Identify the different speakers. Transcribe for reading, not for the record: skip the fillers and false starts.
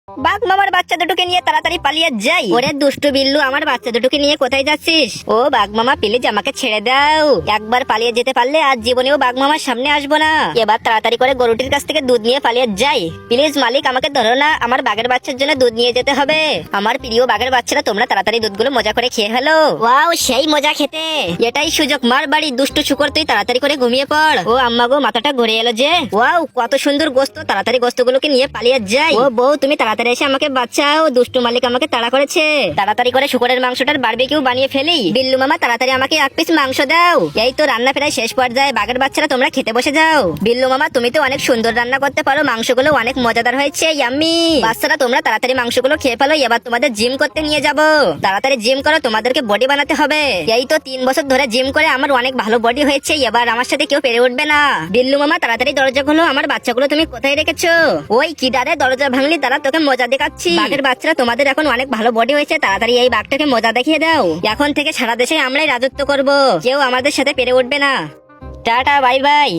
Speaker 1: বাঘ মামার বাচ্চা দুটোকে নিয়ে তাড়াতাড়ি পালিয়ে যাই। ওরে দুষ্টু বিল্লু, আমার বাচ্চা দুটোকে নিয়ে কোথায় যাচ্ছিস? ও বাঘ মামা, প্লিজ আমাকে ছেড়ে দাও। একবার পালিয়ে যেতে পারলে আজ জীবনেও বাঘ মামার সামনে আসবো না। এবার তাড়াতাড়ি করে গরুটির কাছ থেকে দুধ নিয়ে পালিয়ে যাই। প্লিজ মালিক, আমাকে ধরো না, আমার বাঘের বাচ্চার জন্য দুধ নিয়ে যেতে হবে। আমার প্রিয় বাঘের বাচ্চারা, তোমরা তাড়াতাড়ি দুধগুলো মজা করে খেয়ে ফেলো। ওয়াও, সেই মজা খেতে। এটাই সুযোগ, মার বাড়ি দুষ্টু শুকর, তুই তাড়াতাড়ি করে ঘুমিয়ে পড়। ও আম্মা গো, মাথাটা ঘুরে এলো যে। ওয়াও, কত সুন্দর গোস্ত, তাড়াতাড়ি গোস্তগুলোকে নিয়ে পালিয়ে যাই। ও বউ, তুমি তাড়াতাড়ি এসে আমাকে বাঁচাও, দুষ্টু মালিক আমাকে তাড়া করেছে। তাড়াতাড়ি করে শুকরের মাংসটার বারবিকিউ বানিয়ে ফেলি। বিল্লু মামা, তাড়াতাড়ি আমাকে এক পিস মাংস দাও। এই তো রান্না প্রায় শেষ পর্যায়ে, বাঘের বাচ্চারা তোমরা খেতে বসে যাও। বিল্লু মামা, তুমি তো অনেক সুন্দর রান্না করতে পারো, মাংসগুলো অনেক মজাদার হয়েছে, ইয়াম্মি। বাচ্চারা তোমরা তাড়াতাড়ি মাংসগুলো খেয়ে ফেলো, এবার তোমাদের জিম করতে নিয়ে যাব। তাড়াতাড়ি জিম করো, তোমাদেরকে বডি বানাতে হবে। এই তো 3 বছর ধরে জিম করে আমার অনেক ভালো বডি হয়েছে, এবার আমার সাথে কেউ পেরে উঠবে না। বিল্লু মামা, তাড়াতাড়ি দরজা খোলো, আমার বাচ্চাগুলো তুমি কোথায় রেখেছো? ওই কি ডারে, দরজা ভাঙলি, তারা তোকে মজা দেখাচ্ছি। বাঘের বাচ্চারা, তোমাদের এখন অনেক ভালো বডি হয়েছে, তাড়াতাড়ি এই বাঘটাকে মজা দেখিয়ে দাও। এখন থেকে সারা দেশে আমরাই রাজত্ব করব, কেউ আমাদের সাথে পেরে উঠবে না। Tata, bye bye.